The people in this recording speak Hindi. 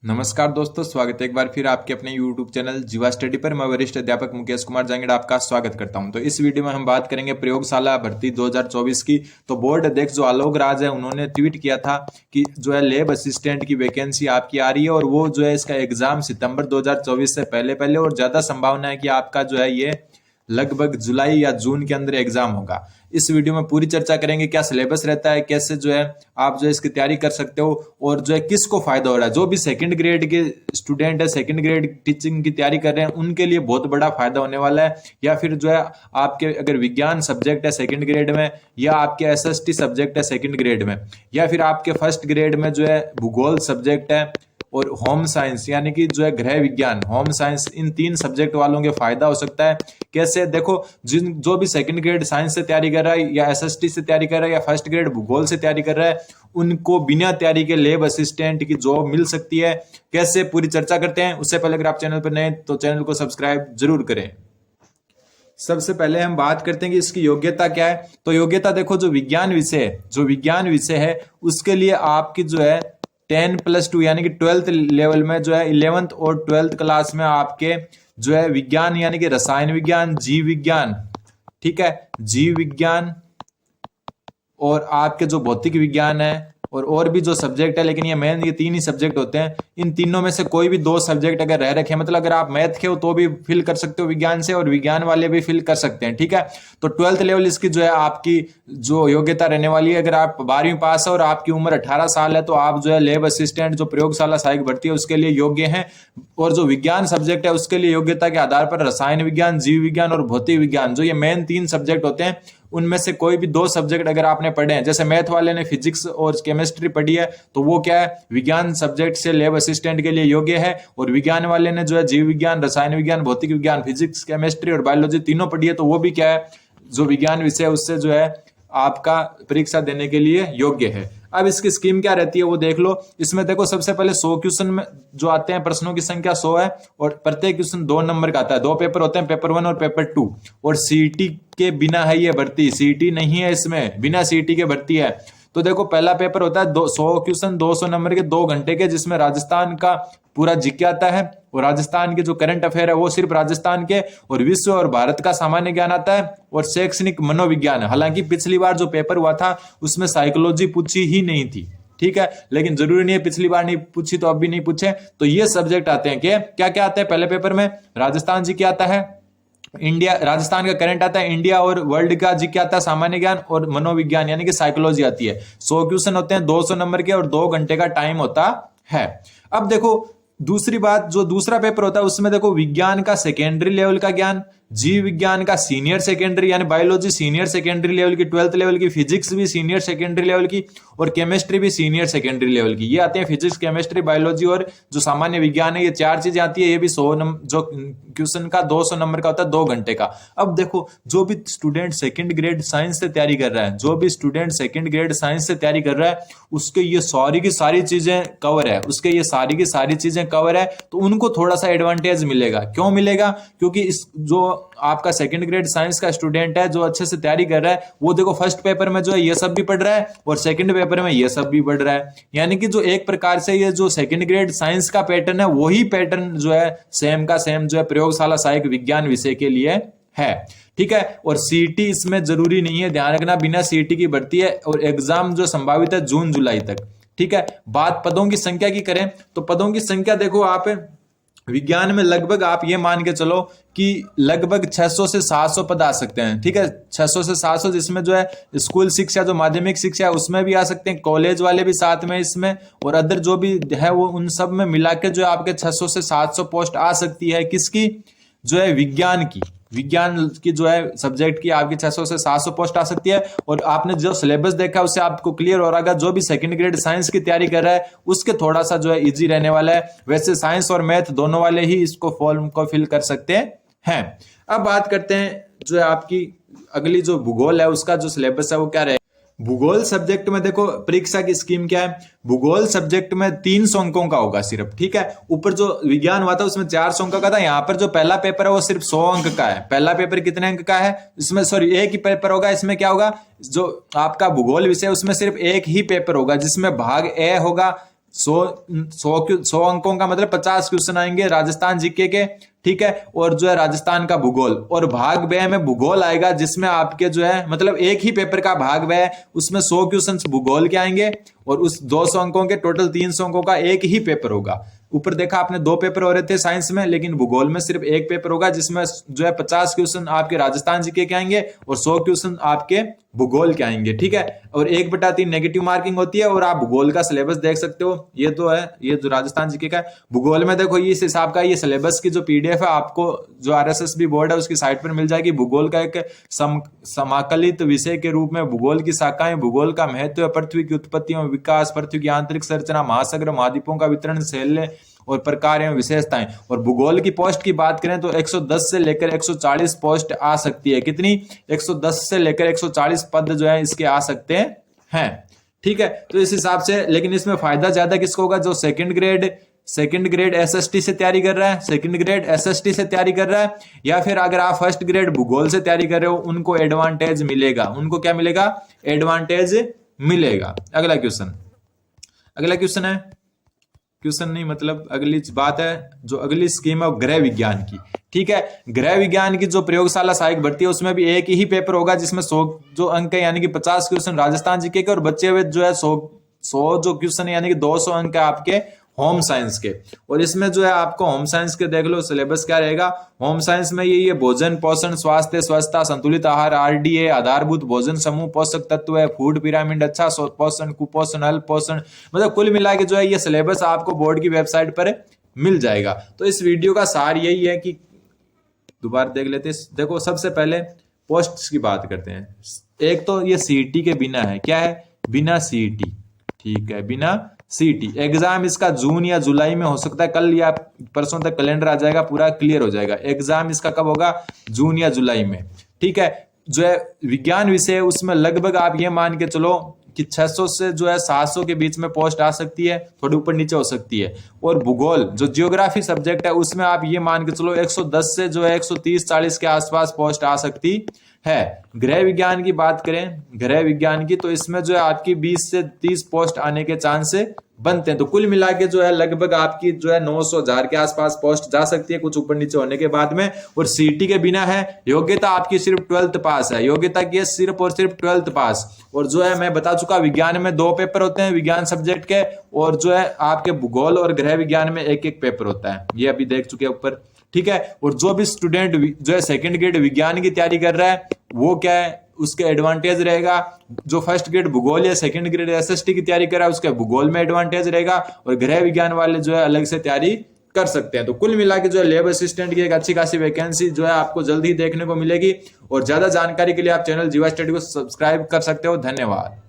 नमस्कार दोस्तों, स्वागत है एक बार फिर आपके अपने YouTube चैनल जीवा स्टडी पर। मैं वरिष्ठ अध्यापक मुकेश कुमार जांगड़ आपका स्वागत करता हूं। तो इस वीडियो में हम बात करेंगे प्रयोगशाला भर्ती 2024 की। तो बोर्ड अध्यक्ष जो आलोक राज है, उन्होंने ट्वीट किया था कि जो है लैब असिस्टेंट की वैकेंसी आपकी आ रही है और वो जो है इसका एग्जाम सितंबर 2024 से पहले पहले और ज्यादा संभावना है कि आपका जो है ये लगभग जुलाई या जून के अंदर एग्जाम होगा। इस वीडियो में पूरी चर्चा करेंगे क्या सिलेबस रहता है, कैसे जो है आप जो है इसकी तैयारी कर सकते हो और जो है किसको फायदा हो रहा है। जो भी सेकंड ग्रेड के स्टूडेंट है, सेकंड ग्रेड टीचिंग की तैयारी कर रहे हैं, उनके लिए बहुत बड़ा फायदा होने वाला है। या फिर जो है आपके अगर विज्ञान सब्जेक्ट है सेकंड ग्रेड में, या आपके एसएसटी सब्जेक्ट है सेकंड ग्रेड में, या फिर आपके फर्स्ट ग्रेड में जो है भूगोल सब्जेक्ट है और होम साइंस यानी कि जो है गृह विज्ञान, होम साइंस, इन तीन सब्जेक्ट वालों के फायदा हो सकता है। कैसे देखो, जो भी सेकंड ग्रेड साइंस से तैयारी कर रहा है या एसएसटी से तैयारी कर रहा है या फर्स्ट ग्रेड भूगोल से तैयारी कर रहा है, उनको बिना तैयारी के लैब असिस्टेंट की जॉब मिल सकती है। कैसे, पूरी चर्चा करते हैं। उससे पहले अगर आप चैनल पर नए तो चैनल को सब्सक्राइब जरूर करें। सबसे पहले हम बात करते हैं कि इसकी योग्यता क्या है। तो योग्यता देखो, जो विज्ञान विषय है उसके लिए आपकी जो है 10+2 यानी कि 12th लेवल में जो है 11th और 12th क्लास में आपके जो है विज्ञान यानी कि रसायन विज्ञान, जीव विज्ञान, ठीक है, जीव विज्ञान और आपके जो भौतिक विज्ञान है और भी जो सब्जेक्ट है, लेकिन ये तीन ही सब्जेक्ट होते हैं। इन तीनों में से कोई भी दो सब्जेक्ट अगर रह रखे, मतलब अगर आप मैथ के हो तो भी फिल कर सकते हो विज्ञान से, और विज्ञान वाले भी फिल कर सकते हैं, ठीक है। तो 12th लेवल इसकी जो है आपकी जो योग्यता रहने वाली है। अगर आप 12वीं पास है और आपकी उम्र 18 साल है तो आप जो है लैब असिस्टेंट जो प्रयोगशाला सहायक भर्ती है उसके लिए योग्य हैं। और जो विज्ञान सब्जेक्ट है उसके लिए योग्यता के आधार पर रसायन विज्ञान, जीव विज्ञान और भौतिक विज्ञान, जो ये मेन तीन सब्जेक्ट होते हैं, उनमें से कोई भी दो सब्जेक्ट अगर आपने पढ़े हैं, जैसे मैथ वाले ने फिजिक्स और केमिस्ट्री पढ़ी है तो वो क्या है, विज्ञान सब्जेक्ट से लैब असिस्टेंट के लिए योग्य है। और विज्ञान वाले ने जो है जीव विज्ञान, रसायन विज्ञान, भौतिक विज्ञान, फिजिक्स, केमिस्ट्री और बायोलॉजी तीनों पढ़ी है तो वो भी क्या है, जो विज्ञान विषय उससे जो है आपका परीक्षा देने के लिए योग्य है। अब इसकी स्कीम क्या रहती है वो देख लो। इसमें देखो, सबसे पहले 100 क्वेश्चन में जो आते हैं, प्रश्नों की संख्या 100 है और प्रत्येक क्वेश्चन 2 नंबर का आता है। 2 पेपर होते हैं, पेपर 1 और पेपर 2। और सीईटी के बिना है ये भर्ती, सीईटी नहीं है इसमें, बिना सीईटी के भर्ती है। तो देखो, पहला पेपर होता है 100 क्वेश्चन 200 नंबर के 2 घंटे के, जिसमें राजस्थान का पूरा जीके आता है और राजस्थान के जो करंट अफेयर है वो सिर्फ राजस्थान के, और विश्व और भारत का सामान्य ज्ञान आता है और शैक्षणिक मनोविज्ञान। हालांकि पिछली बार जो पेपर हुआ था उसमें साइकोलॉजी पूछी ही नहीं थी, ठीक है, लेकिन जरूरी नहीं है पिछली बार नहीं पूछी तो अब भी नहीं पूछे। तो ये सब्जेक्ट आते हैं कि क्या क्या आता है पहले पेपर में, राजस्थान जीके आता है, इंडिया, राजस्थान का करंट आता है, इंडिया और वर्ल्ड का जीके आता है, सामान्य ज्ञान और मनोविज्ञान यानी कि साइकोलॉजी आती है। 100 क्वेश्चन होते हैं 200 नंबर के और 2 घंटे का टाइम होता है। अब देखो दूसरी बात, जो दूसरा पेपर होता है उसमें देखो विज्ञान का सेकेंडरी लेवल का ज्ञान, जीव विज्ञान का सीनियर सेकेंडरी यानी बायोलॉजी सीनियर सेकेंडरी लेवल की, 12th लेवल की, फिजिक्स भी सीनियर सेकेंडरी लेवल की और केमिस्ट्री भी सीनियर सेकेंडरी लेवल की। ये आते हैं फिजिक्स, केमिस्ट्री, बायोलॉजी और जो सामान्य विज्ञान है, ये 4 चीजें आती है। ये भी 100 नंबर जो क्वेश्चन का 200 नंबर का होता है 2 घंटे का। अब देखो, जो भी स्टूडेंट सेकंड ग्रेड साइंस से तैयारी कर रहा है, जो भी स्टूडेंट सेकंड ग्रेड साइंस से तैयारी कर रहा है, उसके ये सारी की सारी चीजें कवर है, उसके ये सारी की सारी चीजें कवर है, तो उनको थोड़ा सा एडवांटेज मिलेगा। क्यों मिलेगा? क्योंकि इस जो आपका सेकंड ग्रेड साइंस का स्टूडेंट है जो अच्छे से तैयारी कर रहा है, वो देखो फर्स्ट पेपर में जो है ये सब भी पढ़ रहा है और सेकंड पेपर में ये सब भी पढ़ रहा है। यानी कि जो एक प्रकार से ये जो सेकंड ग्रेड साइंस का पैटर्न है वही पैटर्न जो है सेम का सेम जो है प्रयोगशाला सहायक विज्ञान विषय के लिए है, ठीक है। और सीईटी इसमें जरूरी नहीं है, ध्यान रखना, बिना सीईटी की भर्ती है और एग्जाम जो संभावित है जून जुलाई तक, ठीक है। बात पदों की संख्या की करें तो पदों की संख्या देखो, आप विज्ञान में लगभग आप ये मान के चलो कि लगभग 600 से 700 पद आ सकते हैं, ठीक है, 600 से 700, जिसमें जो है स्कूल शिक्षा, जो माध्यमिक शिक्षा है उसमें भी आ सकते हैं, कॉलेज वाले भी साथ में इसमें, और अदर जो भी है वो उन सब में मिला के जो है आपके 600 से 700 पोस्ट आ सकती है। किसकी? जो है विज्ञान की जो है सब्जेक्ट की आपकी 600 से 700 पोस्ट आ सकती है। और आपने जो सिलेबस देखा उससे आपको क्लियर हो रहा है, जो भी सेकंड ग्रेड साइंस की तैयारी कर रहा है उसके थोड़ा सा जो है इजी रहने वाला है। वैसे साइंस और मैथ दोनों वाले ही इसको फॉर्म को फिल कर सकते हैं। अब बात करते हैं जो है आपकी अगली जो भूगोल है उसका जो सिलेबस है वो क्या रहेगा। भूगोल सब्जेक्ट में देखो परीक्षा की स्कीम क्या है। भूगोल सब्जेक्ट में 300 अंकों का होगा सिर्फ, ठीक है। ऊपर जो विज्ञान हुआ था उसमें 400 अंक का था, यहाँ पर जो पहला पेपर है वो सिर्फ 100 अंक का है। पहला पेपर कितने अंक का है इसमें, सॉरी एक ही पेपर होगा। इसमें क्या होगा, जो आपका भूगोल विषय उसमें सिर्फ एक ही पेपर होगा जिसमें भाग ए होगा 100 अंकों का मतलब 50 क्वेश्चन आएंगे राजस्थान जीके के, ठीक है। और जो है राजस्थान का भूगोल, और भाग व्यय में भूगोल आएगा, जिसमें आपके जो है मतलब एक ही पेपर का भाग व्यय, उसमें 100 क्वेश्चन भूगोल के आएंगे, और उस 200 अंकों के टोटल 300 अंकों का एक ही पेपर होगा। ऊपर देखा आपने 2 पेपर हो रहे थे साइंस में, लेकिन भूगोल में सिर्फ एक पेपर होगा, जिसमें जो है 50 क्वेश्चन आपके राजस्थान जीके के आएंगे और 100 क्वेश्चन आपके भूगोल के आएंगे, ठीक है। और 1/3 नेगेटिव मार्किंग होती है। और आप भूगोल का सिलेबस देख सकते हो, ये तो है, ये जो राजस्थान जीके का है। भूगोल में देखो इस हिसाब का ये सिलेबस की जो पीडीएफ है आपको जो आरएसएस बोर्ड है उसकी साइट पर मिल जाएगी। भूगोल का एक समाकलित विषय के रूप में भूगोल की शाखाएं, भूगोल का महत्व, पृथ्वी की उत्पत्ति एवं विकास, पृथ्वी की आंतरिक संरचना, महासागर महाद्वीपों का वितरण, शैल्य और प्रकार एवं विशेषताएं। और भूगोल की पोस्ट की बात करें तो 110 से लेकर 140 पोस्ट आ सकती है। कितनी? 110 से लेकर 140 पद जो है इसके आ सकते हैं, ठीक है। तो इस हिसाब से, लेकिन इसमें फायदा ज्यादा किसको होगा? जो सेकंड ग्रेड एसएसटी से तैयारी कर रहा है, सेकंड ग्रेड एसएसटी से तैयारी कर रहा है, या फिर अगर आप फर्स्ट ग्रेड भूगोल से तैयारी कर रहे हो, उनको एडवांटेज मिलेगा। उनको क्या मिलेगा? एडवांटेज मिलेगा। अगला क्वेश्चन है, क्वेश्चन नहीं मतलब अगली बात है, जो अगली स्कीम है गृह विज्ञान की, ठीक है। गृह विज्ञान की जो प्रयोगशाला सहायक भर्ती है उसमें भी एक ही पेपर होगा, जिसमें 100 जो अंक है, यानी कि 50 क्वेश्चन राजस्थान जीके के, और बचे हुए जो है 100 जो क्वेश्चन है, यानी कि 200 अंक है आपके होम साइंस के। और इसमें जो है आपको होम साइंस के देख लो सिलेबस क्या रहेगा। होम साइंस में ये भोजन, पोषण, स्वास्थ्य, स्वच्छता, संतुलित आहार, आरडीए, आधारभूत भोजन समूह, पोषक तत्व है, फूड पिरामिड, अच्छा पोषण, कुपोषण, अल्प पोषण, मतलब कुल मिला के जो है ये सिलेबस आपको बोर्ड की वेबसाइट पर मिल जाएगा। तो इस वीडियो का सार यही है कि दोबारा देख लेते हैं। देखो सबसे पहले पोस्ट की बात करते हैं। एक तो ये सीईटी के बिना है, क्या है? बिना सीईटी, ठीक है, बिना सीईटी। एग्जाम इसका जून या जुलाई में हो सकता है, कल या परसों तक कैलेंडर आ जाएगा, पूरा क्लियर हो जाएगा। एग्जाम इसका कब होगा? जून या जुलाई में, ठीक है। जो है विज्ञान विषय उसमें लगभग आप ये मान के चलो कि 600 से जो है 700 के बीच में पोस्ट आ सकती है, थोड़ी ऊपर नीचे हो सकती है। और भूगोल जो जियोग्राफी सब्जेक्ट है उसमें आप ये मान के चलो 110 से जो है 130-40 के आसपास पोस्ट आ सकती है। गृह विज्ञान की बात करें, गृह विज्ञान की, तो इसमें जो है आपकी 20 से 30 पोस्ट आने के चांस बनते हैं। तो कुल मिला के जो है लगभग आपकी जो है 900-1000 के आसपास पोस्ट जा सकती है, कुछ ऊपर नीचे होने के बाद में। और सीटी के बिना है, योग्यता आपकी सिर्फ 12th पास है, योग्यता की है सिर्फ और सिर्फ 12th पास। और जो है मैं बता चुका, विज्ञान में 2 पेपर होते हैं विज्ञान सब्जेक्ट के, और जो है आपके भूगोल और गृह विज्ञान में एक पेपर होता है, ये अभी देख चुके ऊपर, ठीक है। और जो भी स्टूडेंट जो है सेकंड ग्रेड विज्ञान की तैयारी कर रहा है वो क्या है, उसके एडवांटेज रहेगा। जो फर्स्ट ग्रेड भूगोल या सेकंड ग्रेड एसएसटी की तैयारी कर रहा है उसके भूगोल में एडवांटेज रहेगा, और गृह विज्ञान वाले जो है अलग से तैयारी कर सकते हैं। तो कुल मिला के जो है लैब असिस्टेंट की एक अच्छी खासी वैकेंसी जो है आपको जल्द ही देखने को मिलेगी। और ज्यादा जानकारी के लिए आप चैनल जीवा स्टडी को सब्सक्राइब कर सकते हो। धन्यवाद।